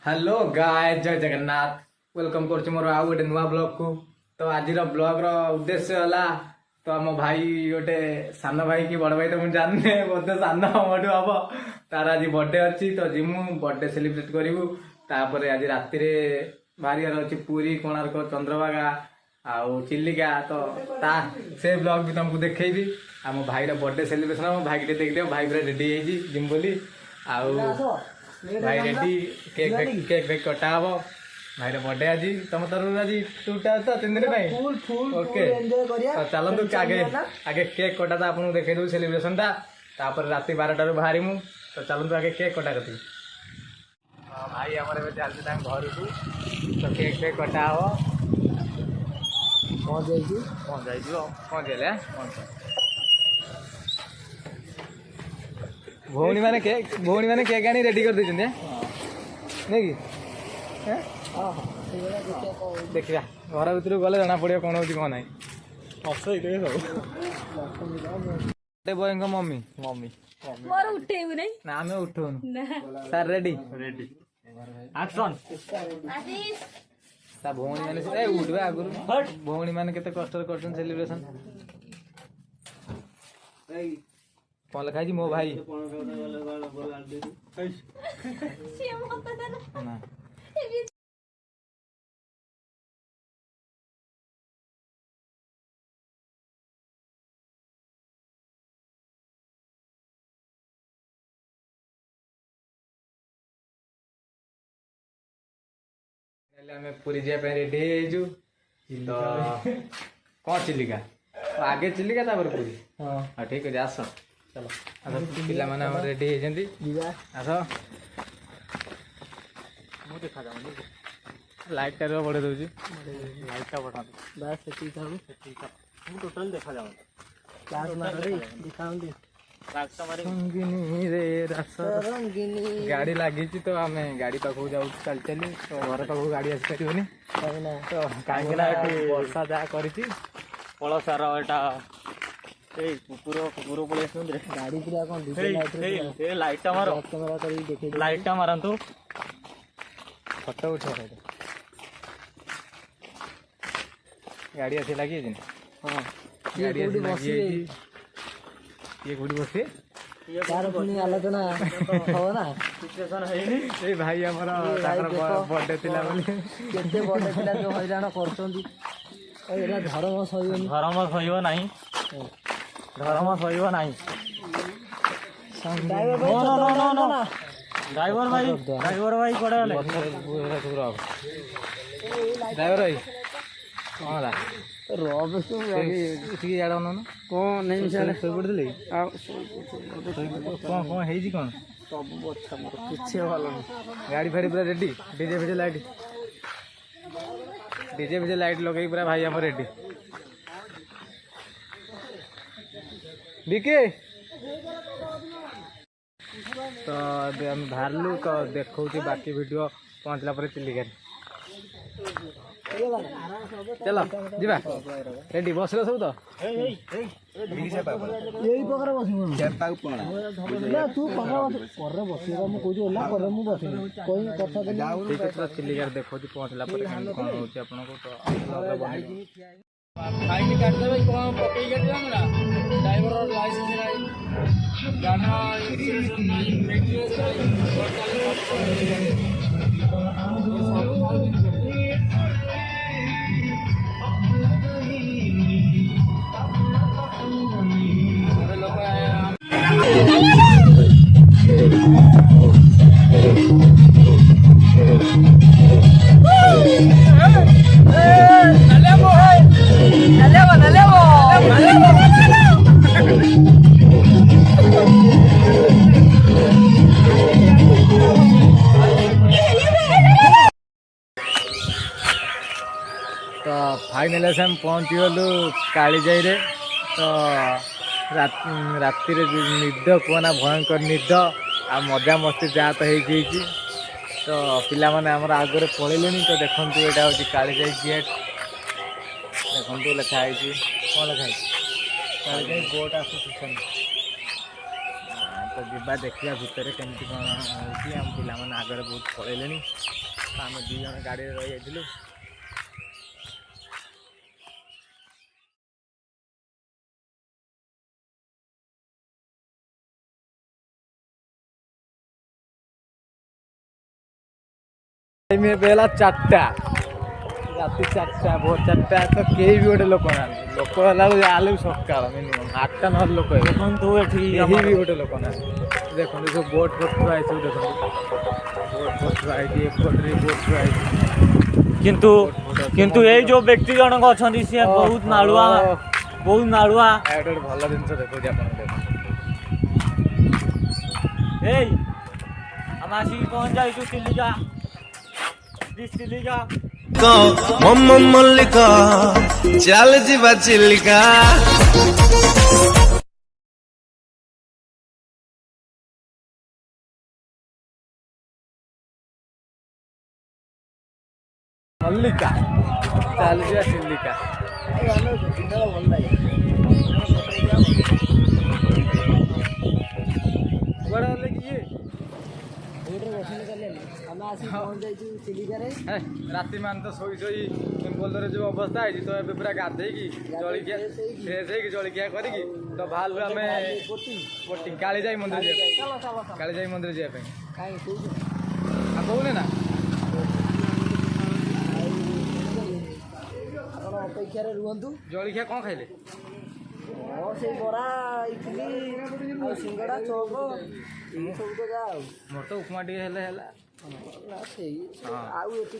Hello गाय जय Jagannath welcome कर मोर आउ गोटे नुआ ब्लॉग को। तो आज ब्लॉग रो उद्देश्य है तो आम भाई गोटे सान भाई कि बड़ भाई तो मुझे जाने बोधे सान मोटू हम तार आज बर्थडे अच्छी तो जिमु बर्थडे सेलिब्रेट करूँ। तापर आज राति बाहर अच्छी पुरी कोणार्क चंद्रभागा आउ चिलिका तो से ब्लॉग भी तुमको देखी। आम भाई बर्थडे सेलिब्रेशन भाई के देख दियो भाई पूरा रेडी है जिम बोली आउ भाई रेडी केक केक फेक कटा हम भाई बर्थडे आज तुम तरफ आज टूटा तो 3 दिन ओके तो चलतु आगे आगे केक कटा था आपको देखा दूँ सेलिब्रेशन तापर राति 12 बाहर मु तो चलतु आगे केक कटा कटी भाई आम चलते घर को तो केक फेक कटा हम पहुँच भौणी मैंने केक आनी रेडी कर दी नहीं कि देखा घर भर गले जना पड़ो कौन हो कौन ना बॉय मम्मी मम्मी ना आम उठौन सर रेडी रेडी एक्शन भौणी मैंने उठे आगुरी भौणी मैंने केते कष्ट कर सेलिब्रेशन कौन लिखा मो भाई ना पूरी जाए रेडी तो कौन चिलिका आगे चिलिका तापर पूरी हाँ ठीक है आस चलो पिला माने रेडी आस देखा लाइट टा बढ़े दूसरी लाइट टा बढ़ा बस टोटाल देखा गाड़ी लगी तो आम गाड़ी पाख जाऊ चल चली तो घर पाख गाड़ी आसी पारे तो कहीं वर्षा जहाँ कर पड़सार एटा कुकुर कुकुर पड़े गाड़ी पूरा कौन लाइटा मार लाइटा मारतु फटो उठा गाड़ी आसी लगी हाँ गाड़ी आसी लगी ये गुड़ी बसे यार पुनी आलोचना हो ना सिचुएशन है ए भाई हमरा बर्थडे थिला बोली केते बर्थडे थिला जो हैरान करछंदी एला धर्म सहिबो नाही धर्म सहिबो नाही ड्राइवर भाई कोडे वाले ड्राइवर भाई हां ला रोब सो इसी याडा न कोन नहीं से सोई पड़ले कोन हे जी कोन सब अच्छा मोर किछे वाला गाड़ी फेरी पूरा रेडी डीजे लाइट लगे पूरा भाई हम रेडी बिके तो अभी हम बाहरलु तो देखो बाकी वीडियो पहुँचला पर चिलिका चलो जीवा रेडी बस सब तो यही प्रकार बस चिलिका देखो पहुँचला पर कौन हो फाइन काटदेवे कौन पकई काटवा हमरा ड्राइवर लाइसेंस नहीं गाना इंश्योरेंस नहीं मेंटेनेंस तो फाइनल हम पहुँची गलु कालीजाई रे तो राति निद कहना भयंकर निद आ मजा मस्ती जहाँ तो हो तो पिला माने हमर आगे पड़े तो देखु यहाँ हूँ कालीजाई गेट देखु लिखाई कौन लिखाई कालीजाई बोट एसोसिएशन तो जीवा देखा भितर केमती कौन होती आम पिला आगे बहुत पलैले आम 2 जन गाड़ी रही जाइलु बेला 4टा राति 4टा भोर 4टा तो कई भी गोटे लोक ना लोक है सका मिनिमम 8टा न लोक देखो भी गोटे लोक ना देखो सब बोट बोट थुआ सब देखो बोट बोट थुआ एपटे बोट थुआ किंतु ये जो व्यक्ति जनक अच्छा सी बहुत नाड़ुआ भल जिन देखो हम आसिक पहुंच जाइए चिलिका चिलिका मल्लिका चल जीवा चिलिका मल्लिका चल जीवा चिलिका राति मान तो शोई शोई बोलर जो अवस्था है तो ये पूरा गाधे जलिया फ्रेश हो जलिया कर तो बाहर आम बोटिंग कालीजाई मंदिर कालीजाई मंदिर जावाई कहने ना अपेक्षा रुहतु जलिया कौन खाइले से बरा इडली सिंगड़ा चौक सब तो जा मोर तो उपमा टे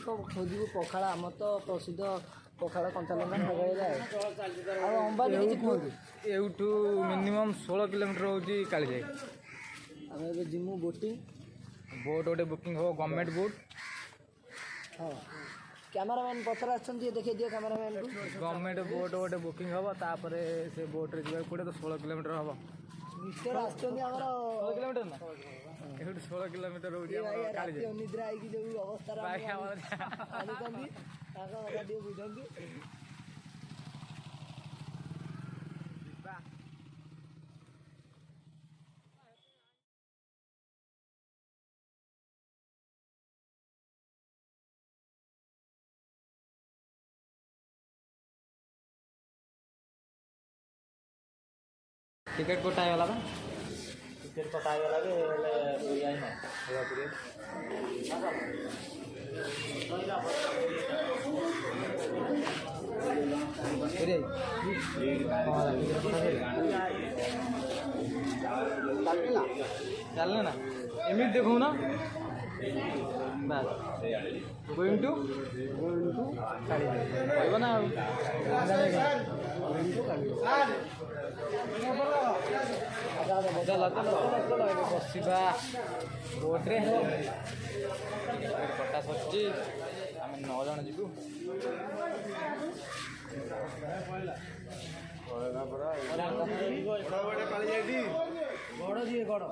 खोजू पखाड़ आम तो प्रसिद्ध पखाड़ कंचा लंका अंबा एठू मिनिमम 16 किलोमीटर होची कालीजाई आम जिमु बोटिंग बोट गोटे बुकिंग हो गवर्नमेंट बोट हाँ कैमरामैन पचर आछंती देखिए दियो कैमरामैन को गवर्नमेंट बोट गोटे बुकिंग हम तापर से बोट रे जीवा पड़े तो 16 किलोमीटर हम मिस्टर आछंती हमर 16 किलोमीटर ना एठू 16 किलोमीटर होची हमर कालीजाई निद्रा आई की जो अवस्था भाई हमर आनुकंदी ताका गाडी बुझंदी टिकट कटागला बा टिकेट कटागला चलने ना एमती देखो ना बस गोइंग टू कहब ना बसवा बोट्रे कटा सर आम 9 जन जीवु गड़ जी गड़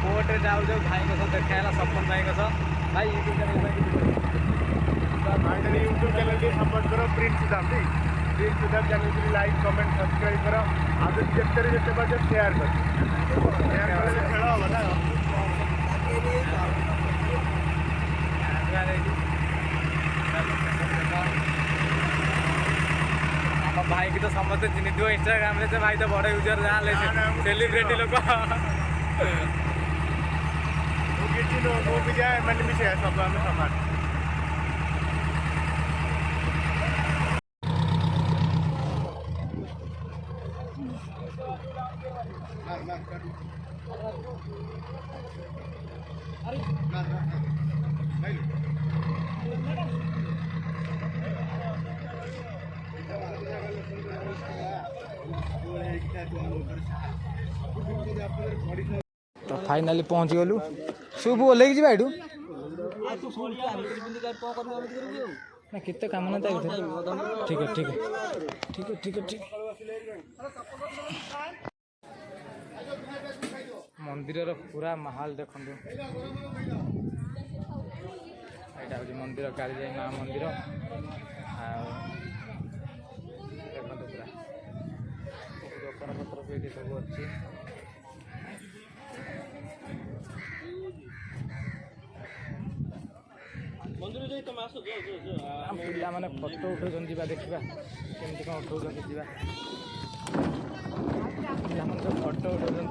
बोट जाऊ जाऊ भाई को देखा सपन भाई को भाई यूट्यूब चैनल के सपोर्ट करो प्रिंस सुदाम चैनल के लाइक कमेंट सब्सक्राइब करो आगे जितने बजे शेयर कर खेल हम ना आम भाई की तो समस्त चिन्ह थो इंस्टाग्राम से भाई तो बड़ यूजर जहाँ सेलिब्रिटी लोग वो भी जाए मैंने भी शेयर सब हमें समान तो फाइनाली पहुँच गलु शुभ ओल्ल जा एठू ना केते काम ना ठीक है ठीक है ठीक है ठीक है ठीक मंदिर पूरा माहौल देखो यहाँ हूँ मंदिर कालीजाई माँ मंदिर देखो पूरा दোकान पत्र भी सब अच्छी पिला मैंने फोटो उठाउछन् जा देखा केमती कौन उठाउछन् जा पिला सब फोटो उठाउछन्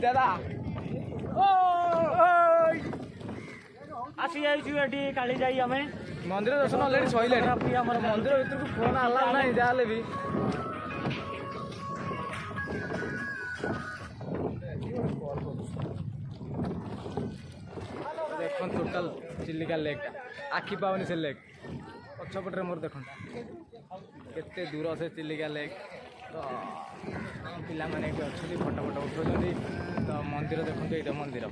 दादा आसी जाइछु एठी कालीजाई आमे मंदिर दर्शन अलरेडी सइले मंदिर भितर को फोन आला नहीं जाले भी देखो टोटल चिलिका लेक आखि पावनी से लेक पछपटे मोर देख केते दूर से चिलिका लेक तो पिला माने अच्छी फटो फटो उठाउछन् तो मंदिर देखो ये मंदिर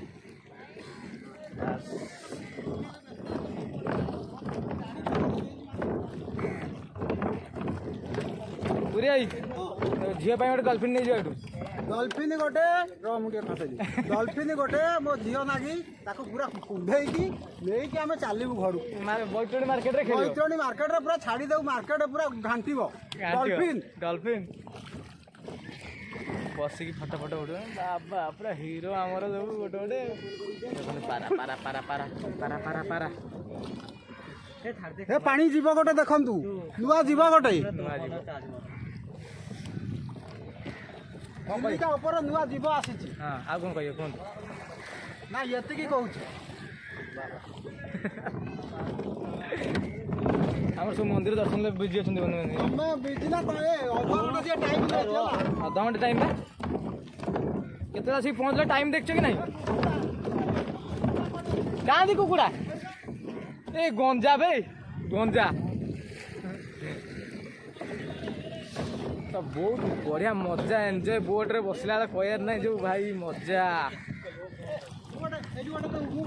पुरी आई झील गोटे गर्लफ्रेंड नहीं जाए डलफिन गोटे डलफिन गोटे मो झील नागी ताको पूरा कुंभेकी लेकी आमे चालिबु घरु बैतरणी मार्केट रे खेलियो बैतरणी मार्केट रे पूरा छाड़ी देउ मार्केट रे पूरा घांटीबो डलफिन डलफिन बसिकी फटो फटो उठे बाबा पूरा हीरो आमर सब गोटे गोटे पारा पारा पारा पारा पारा पारा पारा ए पानी जीव गोटे देखंतु नुआ जीव गोटे चिलिका ऊपर नुआ जीव आसीची हाँ आ कौन कहिए कौन ना यतिकी कहूची आम सब मंदिर दर्शन बिजी अच्छा हमें बिजना पाए अधघंटा जे टाइम देला आधा घंटे टाइम केते आसी पहुँचले टाइम देखछ कि नहीं कहाँ दी कुकुड़ा ए गंजा बे गंजा तो बहुत बढ़िया मजा एंजॉय बोट रे बसला कहर नहीं जो भाई मजा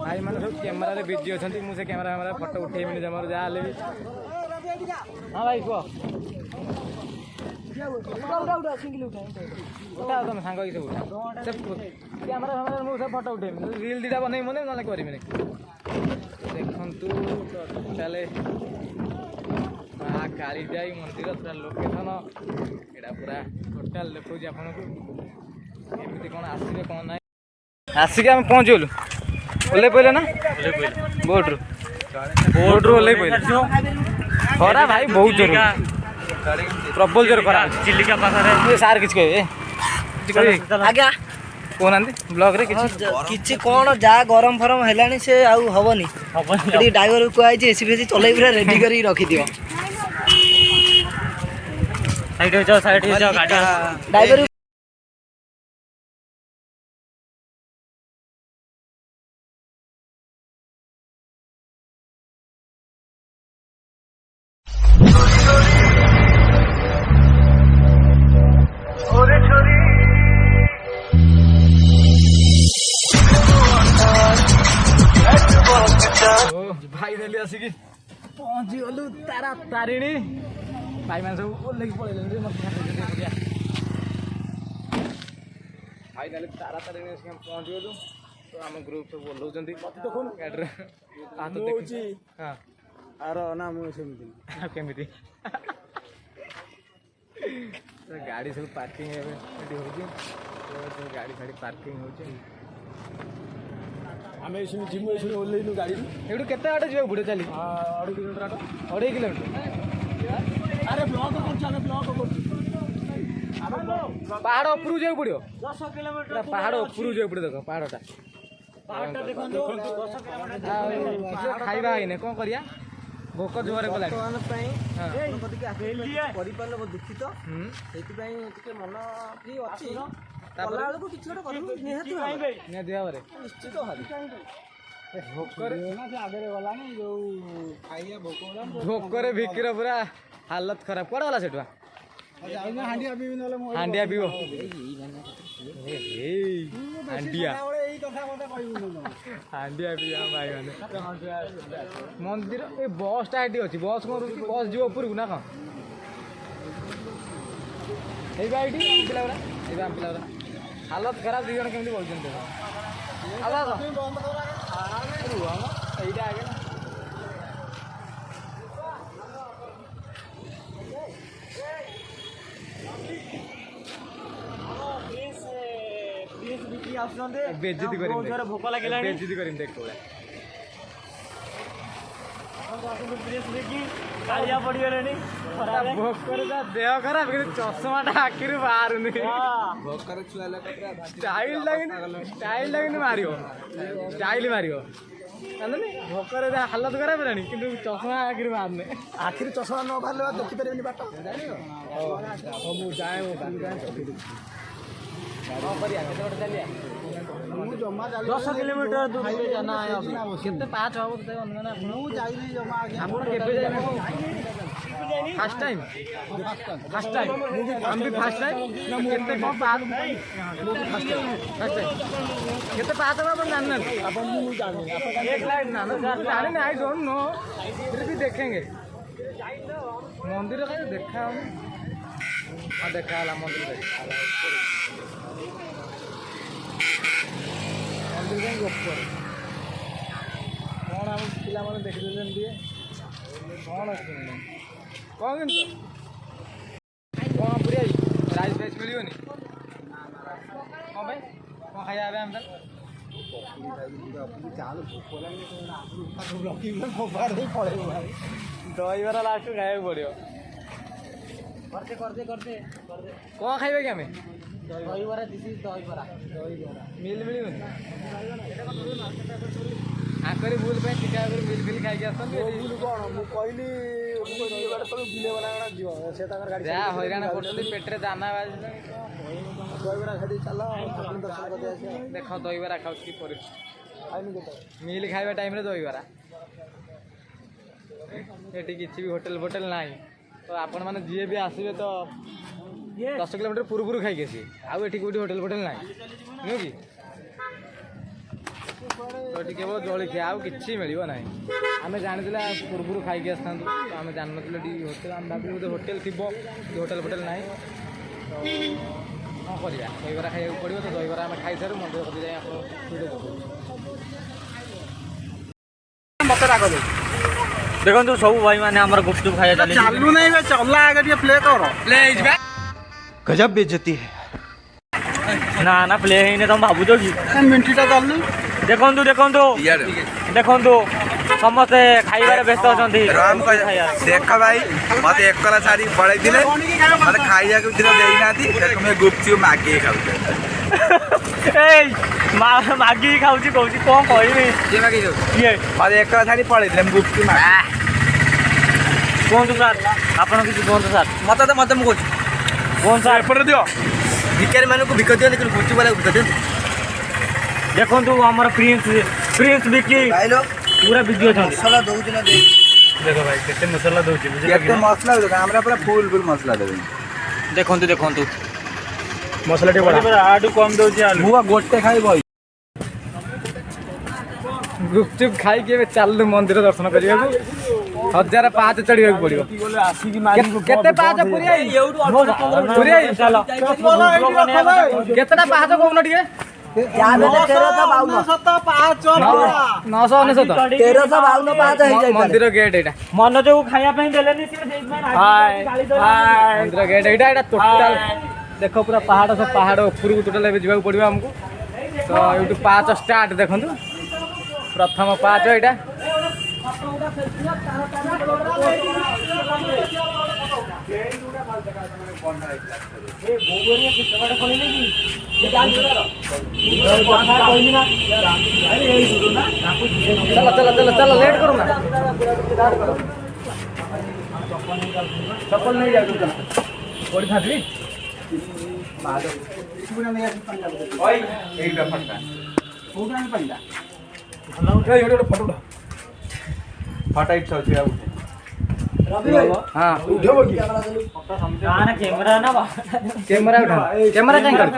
भाई मैंने सब कैमेरा रे बिजी अच्छा मुझे कैमेरा वैमेरा फोटो उठे मिले जमार जहाँ भी हाँ भाई कह उठा तुम सांग सब उठा सब कैमेरा फैमेरा मुझे फोटो उठे रील दीटा बनई मन ना करें देखु चले कालीजाई मंदिर पूरा लोकेशन यहाँ पूरा टोटाल देखा आपन को एमती कौन आसवे कौन ना आसिक आम पहुँचलु ओल्ले पड़े ना बोट्रु ओल्ले पड़े खरा भाई बहुत जोर प्रबल जोर खरा चिलिका पाखरे सार किछ कहे आज्ञा कहना ब्लॉग रे किछि कोन जा गरम फरम हेलानी से आउ हबनी एडी ड्राइवर को आइ जे एसी फेसी चलै पूरा रेडी करी रखी दियो साइड हो जाओ गाड़ी ड्राइवर भाई दिल्ली आसिक पहुँची गलु तारा तारिणी भाई मान सब ओल्ल पड़े फाइनाली तारा तारिणी पहुँच गलु तो आम ग्रुप सब बोलाऊँ गाड़ी हाँ आर ना मुझे सेमती केमी गाड़ी सब पार्किंग हो गाड़ी फाड़ी पार्किंग हो आमे एसने जिमु एसने ओल्लेनु गाड़ी एठू केते आटे जीवा बुढ़े चली 2.5 किलोमीटर आट 2.5 किलोमीटर अरे ब्लॉक करछ आमे ब्लॉक करछ पहाड़ ऊपर जाऊ पड़ो 10 किलोमीटर पहाड़ ऊपर जाऊ पड़ो देख पहाड़टा पहाड़टा देखंतु 10 किलोमीटर खाइबा आइने कौन करिया भोक जोरे गला परिपाल दुखित सेति मन फ्री अछि निश्चित भाव भोकर भिकिर पूरा हालत खराब कौन गला से ଯାଉନା ହାଣ୍ଡିଆ ପିଇବି ନହେଲେ ମୁଁ ହାଣ୍ଡିଆ ପିଇବ ହାଣ୍ଡିଆ ଏଇ କଥା ମତେ କହିବୁନି ହାଣ୍ଡିଆ ପିଇବା ଭାଇ ମାନେ ମନ୍ଦିର ଏ ବସ୍ଟା ଏଠି ଅଛି ବସ୍ କ'ଣ ରହୁଛି ବସ୍ ଯିବ ଉପରକୁ ନା କ'ଣ ଏଇବା ଏଇଠି ଆମ ପିଲାଗୁଡ଼ା ଏଇବା ଆମ ପିଲାଗୁଡ଼ା ହାଲତ ଖରାପ 2 ଜଣ କେମିତି ବସୁଛନ୍ତି ଏଇଟା ଆଗେ ନା ବେଜିତି କରିବି ଭୋକ ଲାଗିଲାଣି ବେଜିତି କରିବି ଦେଖ କାଳିଆ ପଡିଗଲେଣି ଭୋକରେ ତା ଦେହ ଖରାପ କିନ୍ତୁ ଚଷମାଟା ଆଖିରୁ ବାହାରୁନି ଷ୍ଟାଇଲ ଲାଗିନି ମାରିବ ଷ୍ଟାଇଲ ମାରିବ ଜାଣିନି ଭୋକରେ ତା ହାଲତ ଖରାପ ହେଲାଣି କିନ୍ତୁ ଚଷମା ଆଖିରୁ ବାହାରୁନି ଆଖିରେ ଚଷମା ନ ବାହାରିଲେ ବା ଦେଖିପାରିବିନି ବାଟ ମୁଁ ଯାଏ କ'ଣ କରିବା କେତେ ବାଟ ଚାଲିବା ମୁଁ ଜମା 10 କିଲୋମିଟର ଦୂର କେତେ ପାହାଚ ହବ ତତେ ଅନୁମାନ ମୁଁ ଯାଇନି ଜମା ଆଜ୍ଞା ଆପଣ କେବେ ଯାଇବେ ଫାର୍ଷ୍ଟ ଟାଇମ୍ ଆମେ ବି ଫାର୍ଷ୍ଟ ଟାଇମ୍ କେତେ କ'ଣ ପାହାଚ ଫାର୍ଷ୍ଟ ଟାଇମ୍ କେତେ ପାହାଚ ହବ ଆପଣ ଜାଣିନାହାନ୍ତି ଆପଣ ମୁଁ ଜାଣିନି ना जाने आई डोंट नो फिर भी देखेंगे मंदिर का देखा हाँ देखा मंदिर मंदिर कहीं ऊपर कौन आम पिला मैंने देखी कौन अच्छे कौन कि कौन पूरी राइस फाइस मिलनी कौन भाई कौन खाया आम दहीबरा लास्ट खाइबा पड़ो करते कौन खाइबे कि आम दहीबरा दहीबरा मिल मिल आकर भूल पे टीका मिल फिल खाई କଣ ମୁଁ କହିଲି ବିଲେ ବନା ଯିବ ସେ ତାଙ୍କର ଗାଡ଼ି ଯାହା ହଇରାଣ କରୁଛନ୍ତି ପେଟରେ ଦାନା ବାଜିଲାଣି ଦହିବରା ଖାଇ ଚାଲ ଠାକୁର ଦର୍ଶନ କରି ଆସିବା ଦେଖ ଦହିବରା ଖାଉଛି କି ପରେ ଖାଇନି କେତେ ମିଲ୍ ଖାଇବା ଟାଇମ୍ରେ ଦହିବରା ଏଠି କିଛି ବି ହୋଟେଲ ନାହିଁ ତ ଆପଣମାନେ ଯିଏ ବି ଆସିବେ ତ 10 କିଲୋମିଟର ପୂର୍ବରୁ ଖାଇକି ଆସିବେ ଆଉ ଏଠି କେଉଁଠି ହୋଟେଲ ନାହିଁ ନୁହେଁ କି ତ ଏଠି କେବଳ ଜଳଖିଆ ଆଉ କିଛି ମିଳିବ ନାହିଁ ଆମେ ଜାଣିଥିଲେ ପୂର୍ବରୁ ଖାଇକି ଆସିଥାନ୍ତୁ ତ ଆମେ ଜାଣିନଥିଲେ ଏଠି ହୋଟେଲ ଆମେ ଭାବିଲୁ ବୋଧେ ହୋଟେଲ ଥିବ ହୋଟେଲ ନାହିଁ ତ କ'ଣ କରିବା ଦହିବରା ଖାଇବାକୁ ପଡ଼ିବ ତ ଦହିବରା ଆମେ ଖାଇସାରୁ ମନ୍ଦିର କତି ଯାଇ ଆପଣ ମତେ ରାଗ ଦେଉଛି ଦେଖନ୍ତୁ ସବୁ ଭାଇ ମାନେ ଆମର ଗୁପଚୁପ ଖାଇବା ଚାଲିଛି ଚାଲୁ ନାହିଁ ବେ ଚଲା ଆগে ଟିକେ ପ୍ଲେ କର ପ୍ଲେ ହେଇଯିବା गजब बेइज्जती है ନା ନା ପ୍ଲେ ହେଇନି ତମେ ଭାବୁଛ କି ମିଣ୍ଟିଟା ଚାଲୁନି ଦେଖନ୍ତୁ ଦେଖନ୍ତୁ ସମସ୍ତେ ଖାଇବାରେ ବ୍ୟସ୍ତ ଅଛନ୍ତି देख भाई मत एक छाड़ी पड़े मत खाइया देना गुपचुप मागे खाऊ ମାଗିକି ଖାଉଛି କହୁଛି କ'ଣ କହିବି କିଏ मत एक छाड़ी पड़े गुपचुप କୁହନ୍ତୁ ସାର୍ ଆପଣ କିଛି କୁହନ୍ତୁ ସାର୍ मत मत मुझे କୁହନ୍ତୁ ସାର୍ एपटे दियो भिखारी मानक भिक दियो लेकिन गुपचुप वाला भिक दियो ଦେଖନ୍ତୁ ଆମର ପ୍ରିନ୍ସ ବିକି ପୁରା ବିଜି ଅଛନ୍ତି ମସଲା ଦଉଛି ନା ଦେଇ ଦେଖ ଭାଇ କେତେ ମସଲା ଦଉଛି केते मसला दो हमरा पूरा फुल मसला देबे ଦେଖନ୍ତୁ ମସଲା ଟିକେ ବଢା ଆଠୁ କମ୍ ଦଉଛି ଆଳୁ मुआ गोटे खाइब ଗୁପଚୁପ ଖାଇକି ଏବେ ଚାଲୁ ମନ୍ଦିର ଦର୍ଶନ କରିବାକୁ 1000 ପାହାଚ ଚଢ଼ିବାକୁ ପଡ଼ିବ କେତେ ପାହାଚ ପୁରୀ କେତେଟା ପାହାଚ କହୁନ ଟିକେ 952 ପାହାଚ ହେଇଯାଇ ମନ୍ଦିର ଗେଟ୍ ଏଇଟା ମନ ଯୋଉ ଖାଇବା ପାଇଁ ଦେଲେନି ସେ ମନ୍ଦିର ଗେଟ୍ ଏଇଟା ଟୋଟାଲ ଦେଖ ପୁରା ପାହାଡ଼ ସବୁ ପାହାଡ଼ ଉପରକୁ ଟୋଟାଲ ଏବେ ଯିବାକୁ ପଡ଼ିବ ଆମକୁ ତ ଏଇଠୁ ପାହାଚ ଷ୍ଟାର୍ଟ ଦେଖନ୍ତୁ ପ୍ରଥମ ପାହାଚ ଏଇଟା चलो लेट करो ना चप्पल नहीं जाओ बड़ी फाटली फटा हाँ कैमरा ना कैमरा उठा कैमरा कहीं कर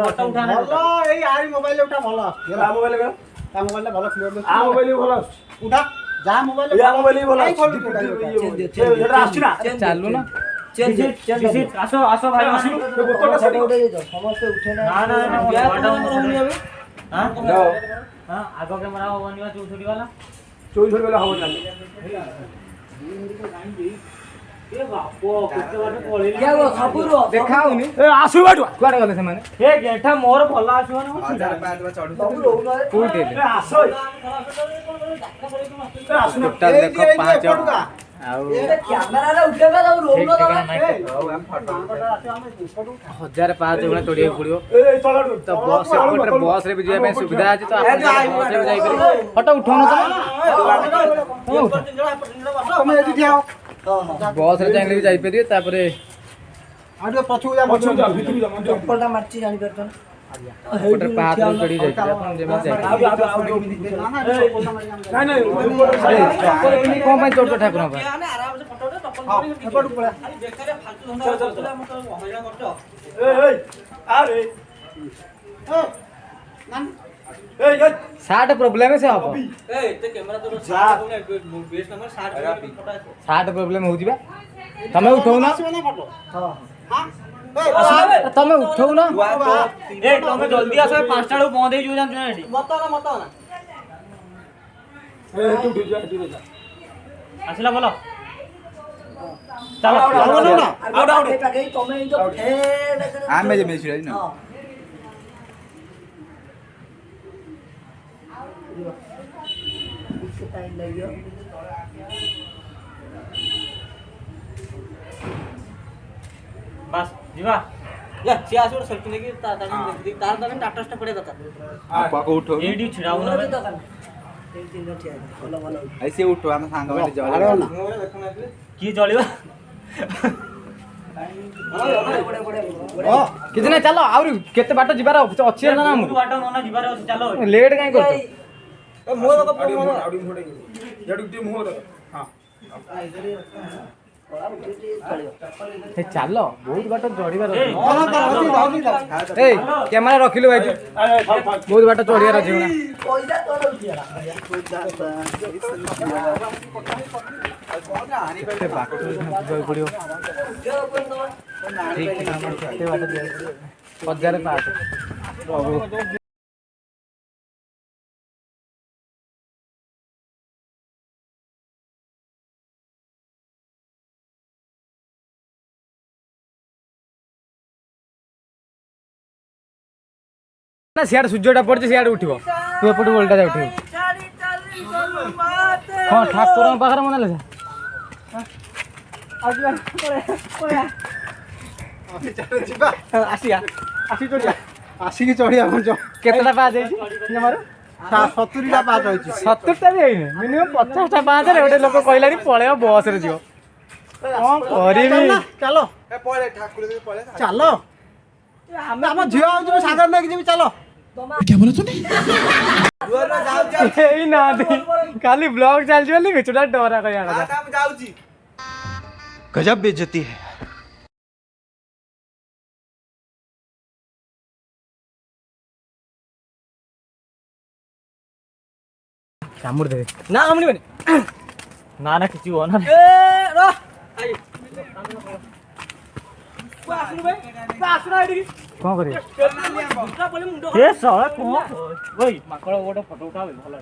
फोटो उठाना ଭଲ ଏଇ ଆରି ମୋବାଇଲ ଉଠା ଭଲ ଆସୁଛି ତା ମୋବାଇଲ ଭଲ କ୍ଲିୟର ଦିଶୁଛି ଆ ମୋବାଇଲ ଭଲ ଆସୁଛି ଉଠା ଯାହା ମୋବାଇଲ ୟା ମୋବାଇଲ ଭଲ ଆସୁଛି ନା ଚାଲୁ ନା ଆସ ଆସ ଭାଇ ଆସ ସମସ୍ତେ ଉଠେ ନା ନା ନା ରହୁନି ଏବେ हां आगो कैमरा होबनी बा चौथुरी वाला ହବ ଚାଲ ए बापो केते बाटे पळेली क्या वो सबुरो देखा होनी ଏ ଆସୁ ବାଟୁ କୁଆଡେ ଗଲେ ସେମାନେ ए गेठा मोर भला आछो ना सबुरो କୋଉଠି ଏ ଆସ ଏ ଆସୁ ନା ଟୋଟାଲ ଦେଖ ପାଞ୍ଚ ଆଉ କ୍ୟାମେରା ରେ ଉଠେଇବା ତାକୁ ରୋଲ ଠିକ ଦବା ଠିକଣା ନାହିଁ ହଜାର ପାଞ୍ଚ ଗୁଣା ତୋଡ଼ିବାକୁ ପଡିବ ତ ବସ୍ ସେପଟରେ ବସ୍ ରେ ବି ଯିବା ପାଇଁ ସୁବିଧା ଅଛି ତ ଆପଣ ବସ୍ ରେ ବି ଯାଇପାରିବେ ଫଟୋ ଉଠଉନ ତମେ ଏଠି ଠିଆ ହୁଅ ବସ୍ ରେ ଚାହିଁଲେ ବି ଯାଇପାରିବେ ତାପରେ ଆଉ ଟିକେ ପଛକୁ ଯା ଭିତରକୁ ଯା ଚପଲଟା ମାରଛି ଜାଣି ପାରୁଛ ସେପଟରେ ପାହାଚ ରେ ଚଢି ଯାଇପାରିବେ ଆପଣ ଯେମିତି ଯାଇପାରିବେ ନାଇଁ ନାଇଁ ଚପଲ ପିନ୍ଧି କଣ ପାଇଁ ଚଢୁଛ ଠାକୁରଙ୍କ ପାଇଁ ଆମେ ଆରାମସେ ଫଟୋ ଉଠେଇ ଚପଲ ଏପଟକୁ ପଳା ବେକାରେ ଫାଲତୁ ଧନ୍ଦା କରୁଥିଲେ ଆମ ତ ହଇରାଣ କରୁଛ ଆରେ ସାର୍ଟ ପ୍ରୋବ୍ଲେମ ସେ ହବ ସାର୍ଟ ପ୍ରୋବ୍ଲେମ ହଉଛି ବା ତମେ ଉଠଉନ ତମେ ଉଠଉନ ए तमे जल्दी आसो 5 टा बंद हे जो जान एठी ମତ ନା आसिला बोलो चलो ତମେ ଏଇ ଯୋଉ ଫେଡ ଆମେ ଯେମିତି ଛିଡ଼ା ହେଇଛୁ ନା କିଛି ଟାଇମ୍ ଲାଗିବ बस जीवा या ସେ ଆସିବ ସେଲ୍ଫି ନେଇକି ତାର ତାର ଟାଟସ୍ ଟା ପଡିଆ ଦରକାର ପାକୁ ଉଠଉ एडी छिड़ाउ ना ଦରକାର ଏଇ ତିନିଟା ଠିଆ ହେଇଛି ଭଲ ଭଲ ଆଇ ସେ ଉଠୁ ଆମ ସାଙ୍ଗ ମାନେ ଜଳ की जळिबा କିଛି ନାହିଁ ଚାଲ ଆହୁରି କେତେ ବାଟ ଯିବାର ଅଛି ନା ନା तू बाटो नना जीवारे ଅଛି चलो ଲେଟ୍ କାଇଁ କରୁଛ ଏ ଚାଲ ବହୁତ ବାଟ ଚଢିବାର ଅଛି ଏଇ କ୍ୟାମେରା ରଖିଲୁ ଭାଇ ବହୁତ ବାଟ ଚଢିବାର ଅଛି ନା ପଇସା ତ ଦଉଛି କେତେ ବାଟ ଯିବାକୁ ପଡିବ ଠିକ ଠିକଣା କେତେ ବାଟ ଯିବାକୁ ପଡିବ 1005 ପ୍ରଭୁ ନା ସିଆଡେ ସୂର୍ଯ୍ୟଟା ପଡିଛି ସିଆଡେ ଉଠିବ ତୁ ଏପଟୁ ଓଲଟା ଯା ଉଠିବ ହଁ ଠାକୁରଙ୍କ ପାଖରେ ମନେ ଲେଖା ଯିବା ଆସିଆ ଆସିକି ଚଢିଆ ପଞ୍ଚ କେତେଟା ପାହାଚ ହେଇଛି ଜମାରୁ 70ଟା ପାହାଚ ହେଇଛି 70ଟା ବି ହେଇନି ମିନିମମ୍ 50ଟା ପାହାଚରେ ଗୋଟେ ଲୋକ କହିଲାଣି ପଳେଇବ ବସରେ ଯିବ କଣ କରିବି ଚାଲ ଚାଲ ଆମ ଝିଅ ହଉଛି ମୁଁ ସାଗର ନେଇକି ଯିବି ଚାଲ ଏଇ ନାହାନ୍ତି ଖାଲି ବ୍ଲଗ ଚାଲିଛି ବୋଲି ମିଛୁଟା ଡରା କହିବା କଥା गजब बेइज्जती है କାମୁଡି ଦେବେ ना कामणीबनी ना ना किछि हो ना ଏ ର କଣ କରିବେ ए साला कोन ओई माकड़ गोटे फोटो उठावे भलो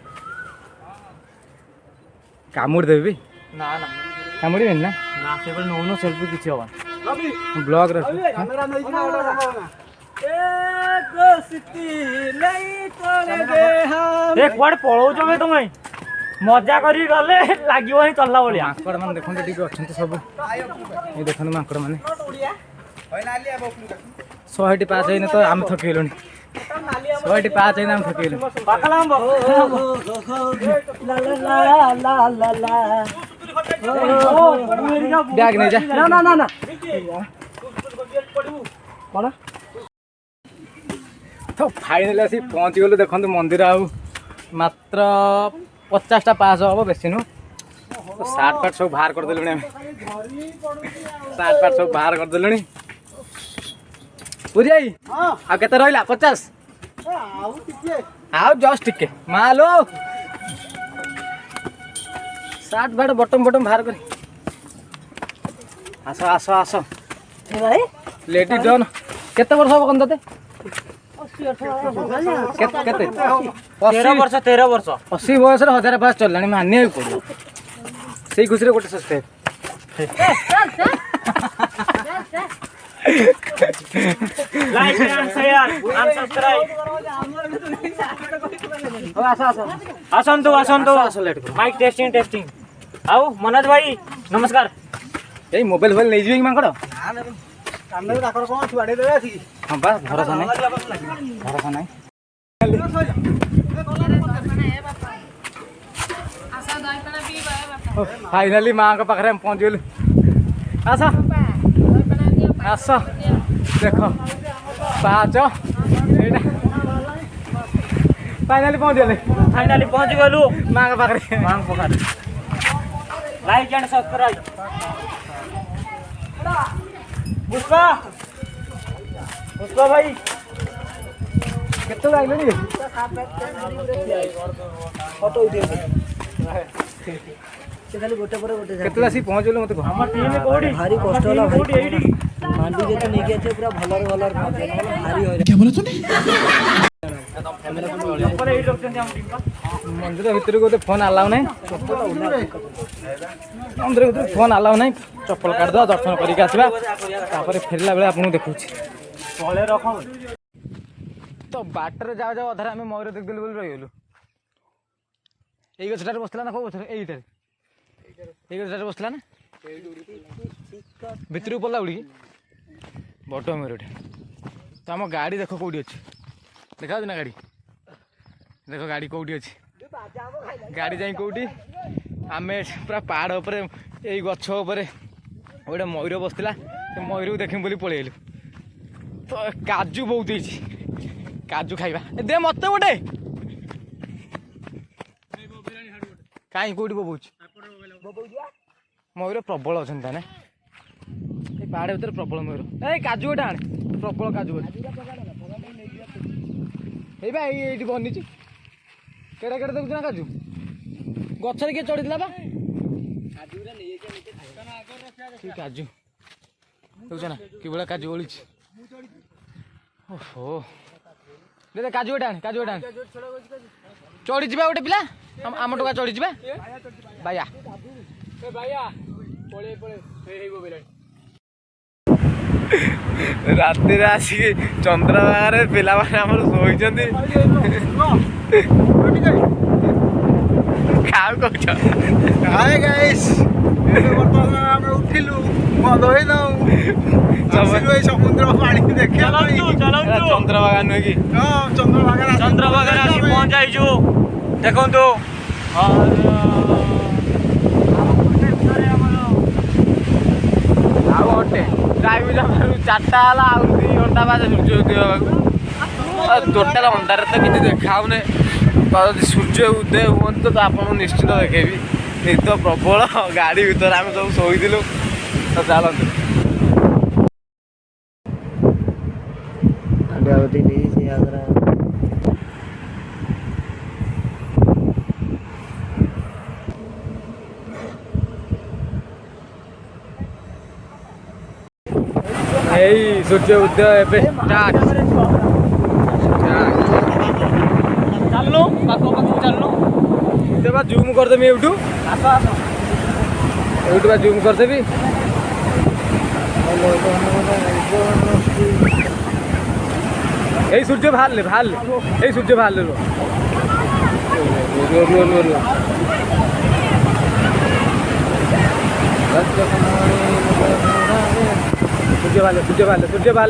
କାମୁଡି ଦେବେ ବି ना ना କାମୁଡିବେନି ନା ना से पर नो सेल्फी किछि होबा ବ୍ଲଗରେ कैमरा नहीं ना ए क्वाड पळौ जमे तमे मजा करी गले लागिवनी चलला बलिया ମାଙ୍କଡ ମାନେ ଦେଖନ୍ତୁ ଟିକେ ଅଛନ୍ତି ସବୁ ଏଇ ଦେଖନ୍ତୁ ମାଙ୍କଡ ମାନେ 100ଟି ପାସ୍ ହେଇନି ତ ଆମେ ଥକିଗଲୁଣି 100ଟି ପାସ୍ ହେଇନି ଆମେ ଥକିଗଲୁଣି पाकलाम ଲା ଲା ଲା ଲା ଲା ବ୍ୟାଗ ନେଇ ଯା ନା ନା ନା ନା କଣ ତ ଫାଇନାଲି ଆସି ପହଞ୍ଚିଗଲୁ ଦେଖନ୍ତୁ ମନ୍ଦିର ଆଉ ମାତ୍ର 50ଟା ପାସ୍ ହବ ବେଶୀ ନୁହଁ तो सार्ट पार्ट सब बाहर कर देलुनी सार्ट पार्ट सब बाहर कर देलुनी पूरी आई आ केते रहला 50 आउ जस्ट टिके मालो सार्ट बाड़ बटम बटम बाहर कर आस आस आस लेडी डन केते वर्ष हो कन तते केते 13 वर्ष 80 बयस 1000 पास चललानी मानिया पड़ो से खुशी रे गोटे subscribe like and share and subscribe आसंतु आसंतु माइक टेस्टिंग टेस्टिंग आओ मनोज भाई नमस्कार ए मोबाइल फोन नहीं जीवी मांकड़ ଆମେ ତାଙ୍କର କଣ ଅଛି ବାଡେଇ ଦେବେ ଆସିକି हां बा भरोसा नहीं फाइनली माँ के पाखे पहुँच गलु आस आस देख पाँच फाइनली पहुँच गले फाइनली पहुंच गलु माँ के पाखे मांग पकार like and subscribe Pushpa Pushpa भाई केते लागले नी ଫଟୋ ଉଠେଇବେ ସେ ଖାଲି ଗୋଟେ ପରେ ଗୋଟେ केते आसी पहुँच गलु मते कह हम टीम कोडी ଭାରି କଷ୍ଟ ହେଲା ଭାଇ कोडी एडी ମାଣ୍ଡି ଯେତେ ନେଇକି ଆସିବେ ପୁରା ଭଲରେ ଭଲରେ ପହଞ୍ଚିବେ ନହେଲେ ଭାରି ହଇରାଣ ऊपर एडी रखते हम टीम का मंदिर भितर गोटे फोन अलाउ नहीं मंदिर भितर फोन अलाउ नहीं चप्पल काट दो दर्शन करके आसवा फेरला बेले आपको देखा तले रखो तो बाटर जाओ जाओ अधारे आम मयूर देखदेलु बोली रहीगलु ये गछटार बसला ना कौ गछ एईटार ये गछटार बसला ना भितर पड़ला उड़ी बट मयूरटे तो आम गाड़ी देख कौटी अच्छी देखा ना गाड़ी देख गाड़ी कौटी अच्छी गाड़ी जाई कौटी आम पूरा पहाड़ उपर यही गछ उपर गोटे मयूर बसला से मयूर को देखी बोली पलैलु तो काजू बहुत होती काजू खाइबा दे मत गोटे कहीं कौटी बोबूच मयूर प्रबल अच्छा ताने पहाड़ भर प्रबल मयूर ए काजू गोटे आने प्रबल काजू ये बनी केड़ा केड़ा देखुच ना काजू गचर किए चढ़ी बा काजू देखुच ना कि भाया काजू ओली ओहो दे काजू गोटे आने काजू गोटे आने चढ़ी जा गोटे पिला आम टोका चढ़ी जा बाया राति आसिक चंद्रभागा पिला शोचती खाऊ कौच ହାଏ ଗାଇସ୍ ଏବେ ବର୍ତ୍ତମାନ ଆମେ ଉଠିଲୁ ମଦ ହେଇନାଉ ଭାଇ ସମୁଦ୍ର ପାଣି ଦେଖିବା ପାଇଁ चंद्रभागा नुहे कि ହଁ ଚନ୍ଦ୍ରଭାଗା चंद्रभागा आसी पहुंच जाइजु देखंतु आटे टाइम चार्टा है आउ 2 घंटा बाद सूर्य उदय टोटाल अंधार तो किसी देखाऊने तो सूर्य उदय हूँ तो आपको निश्चित देखेबी निद प्रबल गाड़ी भर आम सब शोलु तो चलते यही सूर्य उदय एवं स्टार्ट चलनु पाको पाको चलनु देवा जूम करदेवी एवटू एवटू बा जूम करदेवी यही सूर्य बाहर ले यही सूर्य बाहर ले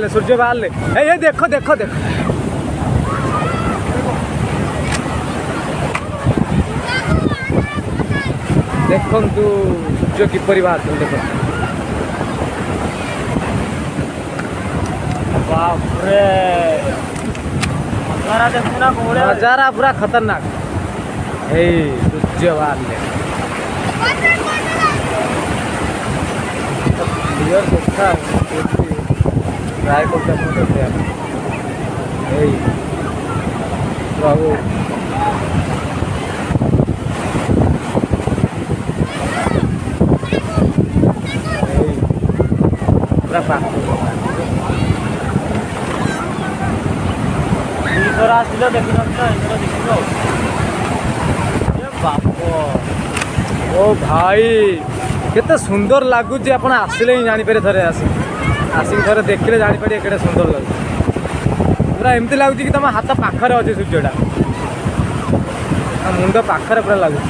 सूर्य बाहर ले ये देखो देखो देखो देखु सूर्य किपरि बाहर देख नजारा पूरा खतरनाक सूर्य बाहर ले क्लियर देखा ट्राए करते बाबू पूरा पाक ଏଥର ଆସିଲ ଦେଖିନଥିଲ ଏଥର ଦେଖିବ ବାପ ओ भाई केते सुंदर लगुच आपण आसिले ही जानी पारे थरे आसिक थरे देखिले जानी पारे केते सुंदर लगुच पूरा एमती लगुच कि तुम हाथ पाखरे अच्छे सूर्यटा मुंड पाखरे पूरा लगुच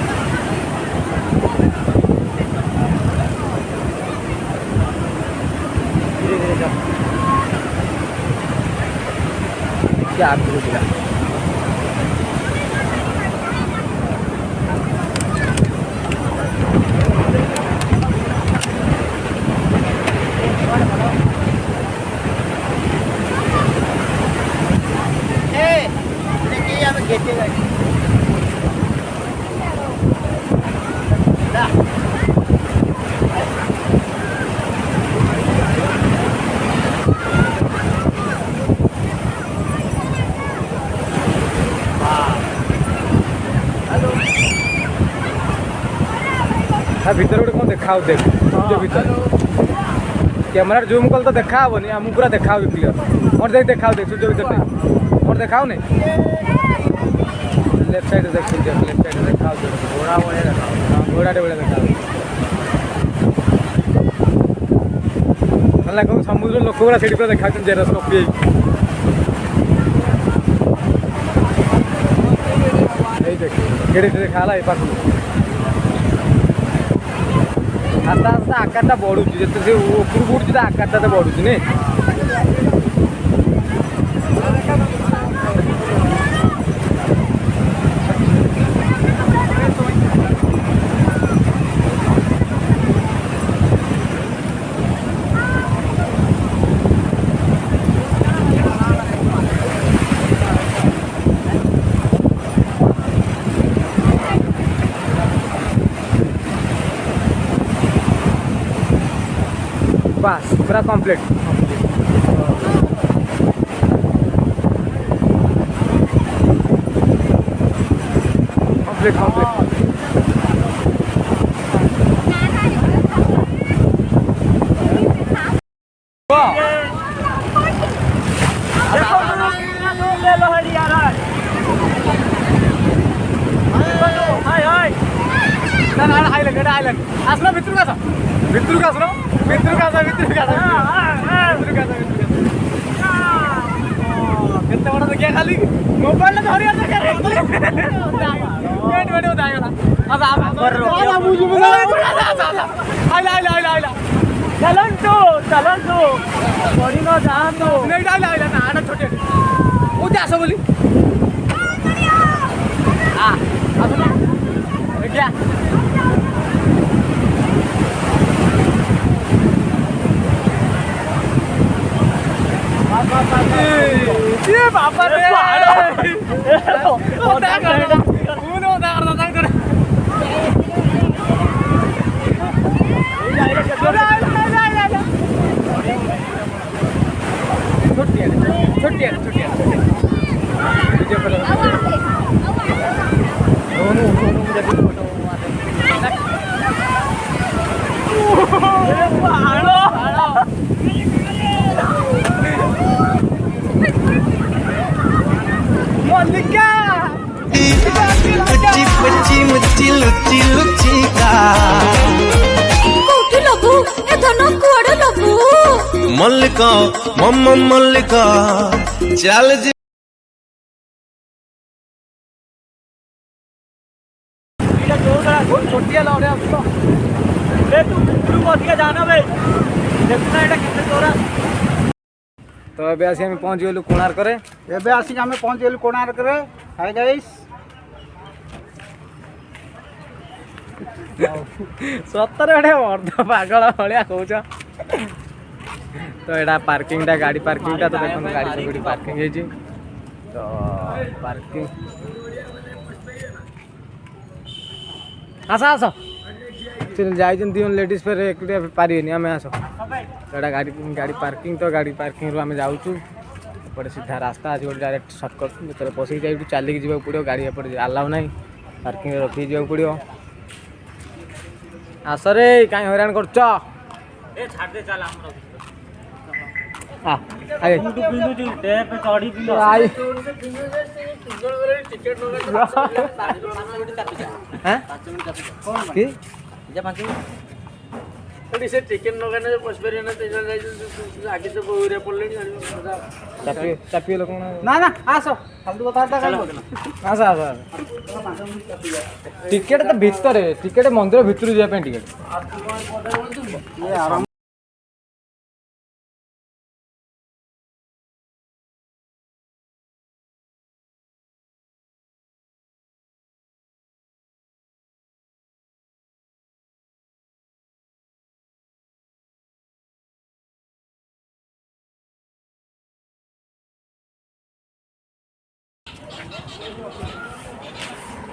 धीरे धीरे जा क्या आगु दिला भीतर गोटे कौन देखा देख सूर्य भीतर कैमेरा जूम कल तो देखा हेनी आमको पूरा देखा क्लियर मोर देख देखा देख सूर्य भीतर नहीं मोर देखा नहीं लेफ्ट साइड देख सूर्य लेफ्ट साइड देखा घोड़ा भाया देखा घोड़ाटे भाया देखा मतलब कहूँ समुद्र लोक गुड़ा से देखा जेरस कपी देख केड़े देखा ये पास आस्ते आस्ते आकारटा बढ़ुची जिते से उपरकू उठुची आकारटा तो बढ़ुची नहीं बस पूरा कंप्लीट कंप्लीट आसना भितर का भितर का केते बड़ा देखिए खाली मोबाइल में धरिया आइला चलंतु पड़ी न जानो नहीं आइला ना आना छोटे उते आसो बोली हां आसो क्या ये बापा रे होता करना उन होता करना तंग कर छोटी है मुझे पता दोनों मुझे फोटो मल्लिका मम्मा मल्लिका चल जी छोटिया लौड़े जाना भाई देखना एटा केते तोरा तो एबे आसी हम पहुंच गेलु कोणार्क रे एबे आसी हमें पहुंच गेलु कोणार्क रे हाय गाइस सतर बड़े अर्ध पागल भाया कौच तो एटा पार्किंग टा गाड़ी पार्किंग टा तो देखो गाड़ी सब पार्किंग है जी तो पार्किंग आस चल जाई दिवन लेडीज पर एक पारिनी आम आस एटा गाड़ी गाड़ी पार्किंग तो गाड़ी पार्किंग आम जाऊँ एपटे सीधा रास्ता आज गोटे डायरेक्ट सर्टकट भर पशिक जाए चलिक जावाक पड़ो गाड़ी एपटे आलाउ ना पार्किंग रखी जावाक पड़ो आसरे कहीं हैरान कर चिकेन नगाने पशुपारे आगे तो पूरे पड़े चापी लोक ना ना आस फालतू कथा आस आस टिकेट तो भितर टिकेट मंदिर भितर जावाई टिकेट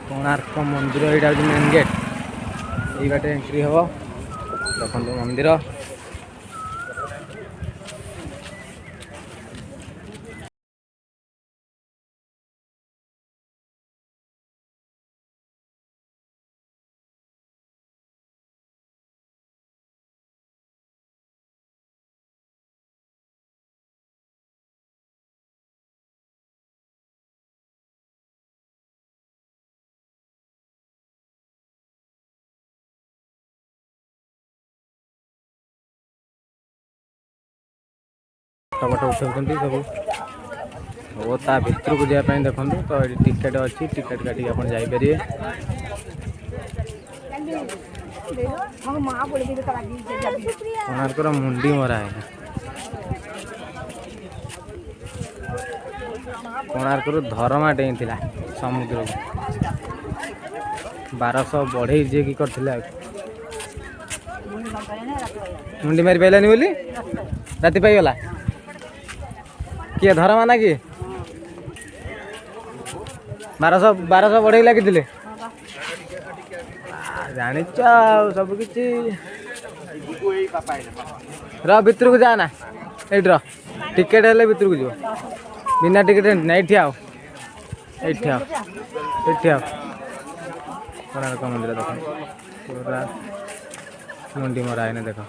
कोणार्क मंदिर यहाँ हूँ मेन गेट ये बाटे एंट्री हम देखो मंदिर फटो उठाऊँ सब वो ता भितर को जावाई देखो तो ये टिकेट अच्छी टिकेट काटिक आप जापरिए कोणार्कर मुंडी मरा है कोणार्कर धरमा डेई समुद्र को 1200 बढ़े जी की करथिला मुंडी मारी पाइलानी बोली राति पाइगला किए धरमा ना कि 1200 बढ़े लगी जानी सब किसी भितर को जाना ये टिकेट है भितर को जो बिना टिकेट नहीं ठिया कोणार्क मंदिर देख पूरा मुंडी मरा है देख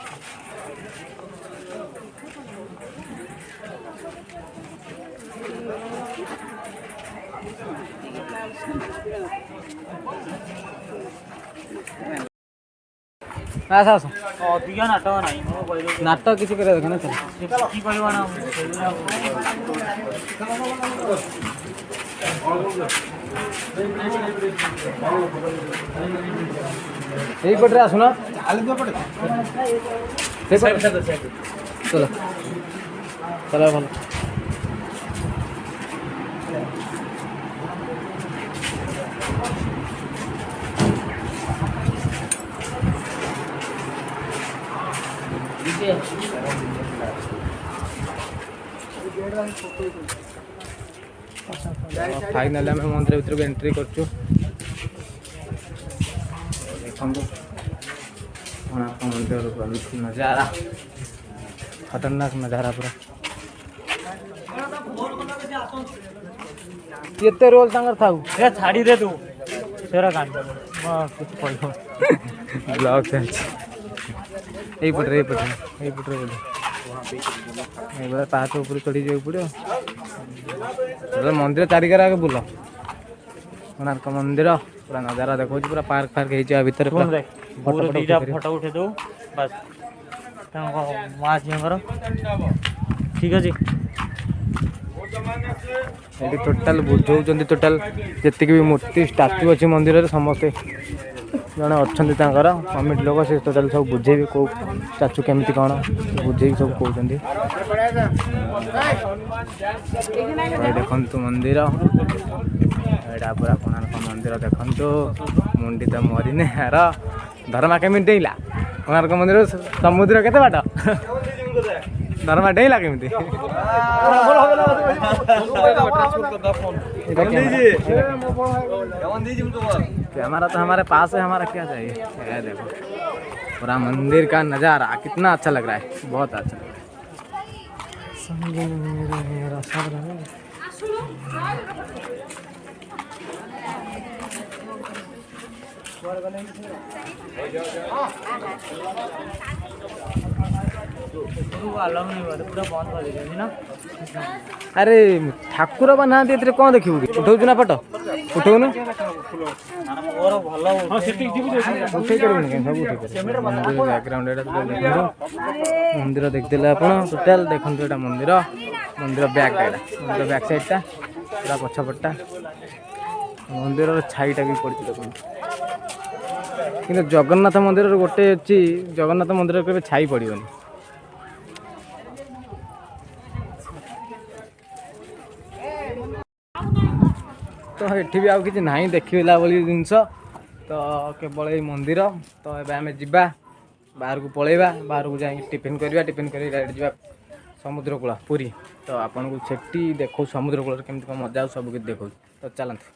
आस आस ଅଧିକା ନାଟକ ନାହିଁ ମୋ ବହିରେ नाटक किसी कर देखना चल କି କହିବ ନା यही पटे आसुन चलो चलो भल फाइनल आम मंदिर भीतर को एंट्री करचु देखो कोणार्क मंदिर नजारा खतरनाक नजारा पूरा केते रोल तांगर थाउ ଏ ଛାଡ଼ି ଦେ ତୁ ସେରା କାଟ କିଛି କହିବ ब्लॉग चलছে এই পটরে बोल एक बार पाहाच ऊपर चढ़ी जाऊ पड़ो मंदिर चारिकार आगे बुल कोणार्क मंदिर पूरा नजारा देखो पूरा पार्क फार्क हो भितर ଦୁଇଟା ଫଟୋ ଉଠେଇ ଦେଉ ବାସ୍ ତାଙ୍କ ମା ଝିଅଙ୍କର ଠିକ୍ ଅଛି ये टोटाल बुझाऊँ टोटाल जी भी मूर्ति स्टाच्यू अच्छी मंदिर समस्ते जड़े अच्छा कमिटी लोक से टोटाल सब बुझेबी कौ स्टाच्यू केमती कौन बुझे सब कहते देखु मंदिर यहाँ पूरा कोणार्क मंदिर देखु मुंडी तो मरीने यार धर्मा केमी डेला कोणार्क मंदिर समुद्र केते बाट धर्मा डेला केमी कैमरा तो हमारे पास है हमारा क्या चाहिए देखो पूरा मंदिर का नज़ारा कितना अच्छा लग रहा है, बहुत अच्छा लग रहा है। अरे ठाकुर बा ना कौन देखिबू उठाऊ ना पट उठाऊनु मंदिर देखते आप टोटाल देखते यहाँ मंदिर मंदिर बैक मंदिर बैक साइडटा पूरा पछपटा मंदिर छाईटा भी पड़ी देखते कि जगन्नाथ मंदिर गोटे अच्छी जगन्नाथ मंदिर के छाई पड़ोनी तो ये भी आउ कि ना देखला बोली जिनस तो केवल ये मंदिर तो ये आम जा बाहर को पलैबा बाहर को जाए टिफिन करवा टिफिन कर डायरेक्ट जा समुद्र कूल पुरी तो आपन को सेठी देखो समुद्र कूल केमती कौन मजा सब कुछ देखो तो चलते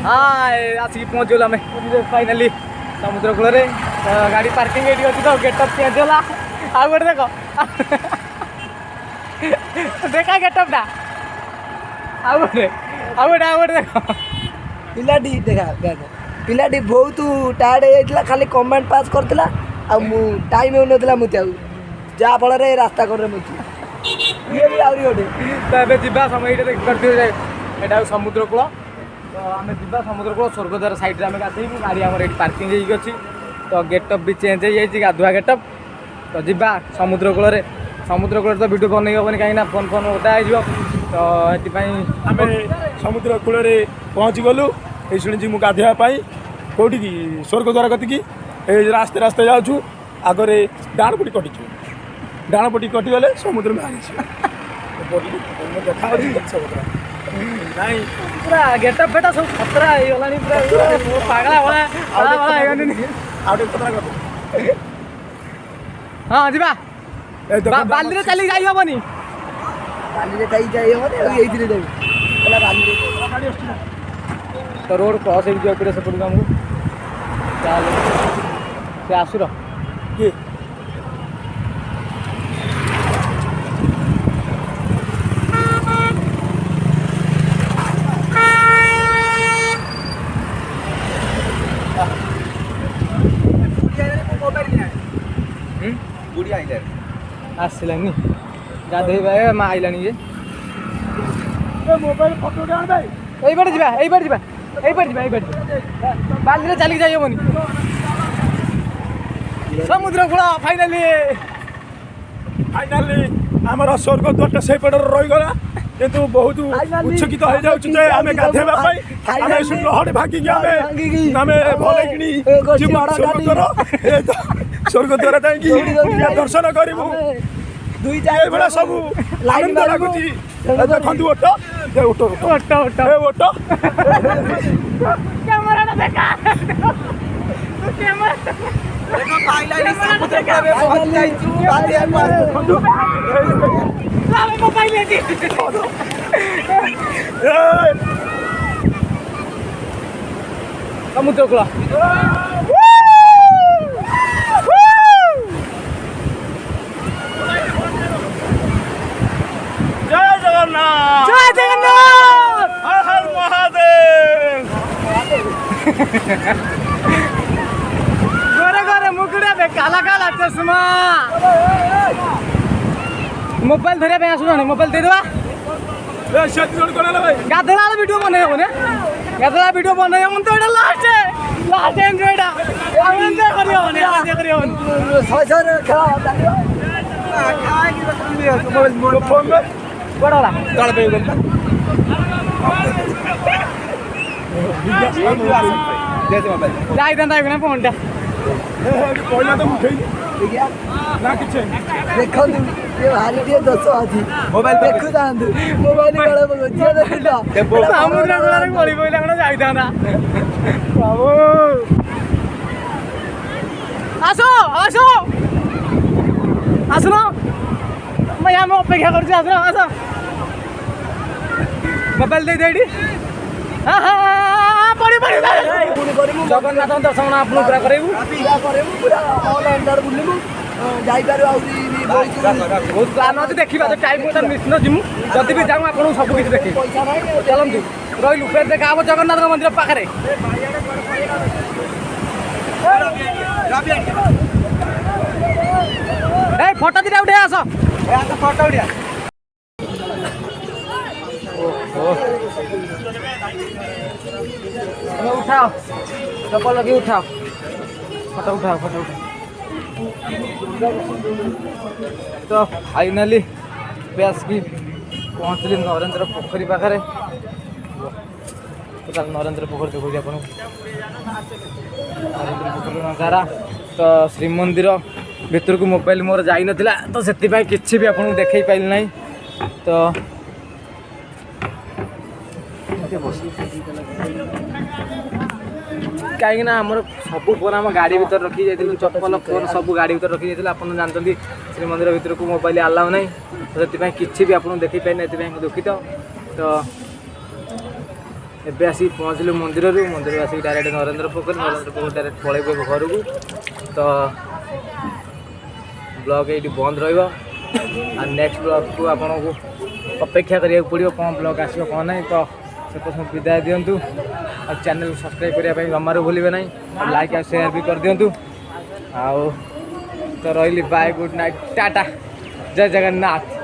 हाँ आसिक पहुँचल आम फाइनाली समुद्र कूल तो गाड़ी पार्किंग ये अच्छी तो गेटअप चेंज होला आ गए देख देखा गेटअपटा आउ गए देख पिलाटी देखा पिलाटी बहुत टायर्ड हो खाली कमेंट पास करता टाइम होता मुझे जहाँ फल रास्ता कड़े मुझे ये भी आहरी गोटे तो ये जा समय ये समुद्र कूल तो आम जा समुद्र कूल स्वर्गद्वार साइड में गाधेबू गाड़ी आम ये पार्किंग होगी तो गेटअप भी चेंज हो जाए गाधुआ गेटअप तो जा समुद्र कूल तो वीडियो बनई हेनी कहीं फोन फोन ओदा हो तो आम समुद्र कूल पहुँची गलु ये शुणी जी गाधोवाई कौटी की स्वर्गद्वार कतिकी रास्ते रास्ते जाऊँ आगे डाण पटी कटिचु डाण पटी कटिगले समुद्र में आनी देखा नहीं पूरा गेटअप फेटा सब खतरा हो गला पूरा पागला हाँ जी बाली चली जाई हेनी बाली जाई तो रोड क्रॉस हो पड़े सेपट आमको चल से आसुर किए आसलानी गाधे माँ आइलानी जे मोबाइल फोटो भाई यही बाटे बाली चलिक जाई हेनी समुद्र कूल फाइनाली आमर स्वर्गद्वार से रहीगला किंतु बहुत उत्सुकित हो जाऊँ आम गाधेवा लहड़ी भांगिकी आम भल स्वर्गद्वार जाइए दर्शन करूँ ये सब आनंद लगुच देखु ओट समुद्र कूल जय जगन्नाथ हर हर महादेव गोरे गोरे मुकुड़ा बे काला काला चश्मा मोबाइल धरिया पे आसुना मोबाइल दे देबा गाधेला वीडियो बने हेने गाधेला वीडियो बने हम तो एटा लास्ट एन्जॉयटा हम एन्जॉय करियो ने सर खेला फोन में बड़ा तल पे जाई दंदा बिना फोनटा पहला तो उठे ना किछे देखो ये भारी दिए 200 आजी मोबाइल देखु दांदु मोबाइल गळे बजिया देखिला समुद्र कूल गली पइला कण जाई दंदा बाबू आसो आसनो मैं यहाँ में अपेक्षा कर आस मोबाइल दे हाँ हाँ पड़ी କରିବୁ ଜଗନ୍ନାଥଙ୍କ ଦର୍ଶନ ଆପଣଙ୍କୁ ପୁରା କରେଇବୁ ପୂଜା କରିବୁ ପୁରା ଅଲ୍ ଇଣ୍ଡିଆରେ ବୁଲିବୁ ଯାଇପାରୁ ଆହୁରି ବହୁତ ପ୍ଲାନ୍ ଅଛି ଦେଖିବା ତ ଟାଇମ୍ ଅନୁସାରେ ନିଶ୍ଚିନ୍ତ ଯିମୁ ଯଦି ବି ଯାଉ ଆପଣଙ୍କୁ ସବୁ କିଛି ଦେଖିବି ପଇସା ନାହିଁ ଚାଲନ୍ତୁ ରହିଲୁ ଫେର ଦେଖା ହବ ଜଗନ୍ନାଥଙ୍କ ମନ୍ଦିର ପାଖରେ এই ফটো দিটা উঠে আস ଫଟୋ ଉଠିଆ উঠাও চপল লগে উঠাও ফটো উঠাও তো ফাইনালি আসকি পৌঁছলি নরেন্দ্র পোখରୀ ପାଖରେ ନରେନ୍ଦ୍ର ପୋଖରୀ ଦେଖୁଛି ଆପଣଙ୍କୁ ନରେନ୍ଦ୍ର ପୋଖରୀ ନଜାରା ତ ଶ୍ରୀମନ୍ଦିର ଭିତରକୁ ମୋବାଇଲ ମୋର ଯାଇନଥିଲା ତ ସେଥିପାଇଁ କିଛି ବି ଆପଣଙ୍କୁ ଦେଖେଇ ପାରିଲି ନାହିଁ ତ କାହିଁକିନା ଆମର ସବୁ ଫୋନ୍ ଆମ ଗାଡ଼ି ଭିତରେ ରଖି ଯାଇଥିଲୁ ଚପଲ ଫୋନ୍ ସବୁ ଗାଡ଼ି ଭିତରେ ରଖି ଯାଇଥିଲୁ ଆପଣ ଜାଣିଛନ୍ତି ଶ୍ରୀମନ୍ଦିର ଭିତରକୁ ମୋବାଇଲ ଆଲାଉ ନାହିଁ ତ ସେଥିପାଇଁ କିଛି ବି ଆପଣଙ୍କୁ ଦେଖେଇ ପାରିନି ଏଥିପାଇଁ ମୁଁ ଦୁଃଖିତ ତ ଏବେ ଆସିକି ପହଞ୍ଚିଲୁ ମନ୍ଦିରରୁ ଆସିକି ଡାଇରେକ୍ଟ ନରେନ୍ଦ୍ର ପୋଖରୀ ଡାଇରେକ୍ଟ ପଳେଇବୁ ଘରକୁ ତ ବ୍ଲଗ୍ ଏଇଠି ବନ୍ଦ ରହିବ ଆଉ ନେକ୍ସଟ ବ୍ଲଗ୍କୁ ଆପଣଙ୍କୁ ଅପେକ୍ଷା କରିବାକୁ ପଡ଼ିବ କ'ଣ ବ୍ଲଗ୍ ଆସିବ କ'ଣ ନାହିଁ ତ ସେ ପ୍ରଥମେ ବିଦାୟ ଦିଅନ୍ତୁ ଆଉ ଚ୍ୟାନେଲକୁ ସବସ୍କ୍ରାଇବ୍ କରିବା ପାଇଁ ଜମାରୁ ଭୁଲିବେ ନାହିଁ ଆଉ ଲାଇକ୍ ଆଉ ସେୟାର ବି କରିଦିଅନ୍ତୁ ଆଉ ତ ରହିଲି ବାଏ ଗୁଡ୍ ନାଇଟ୍ ଟାଟା ଜୟ ଜଗନ୍ନାଥ।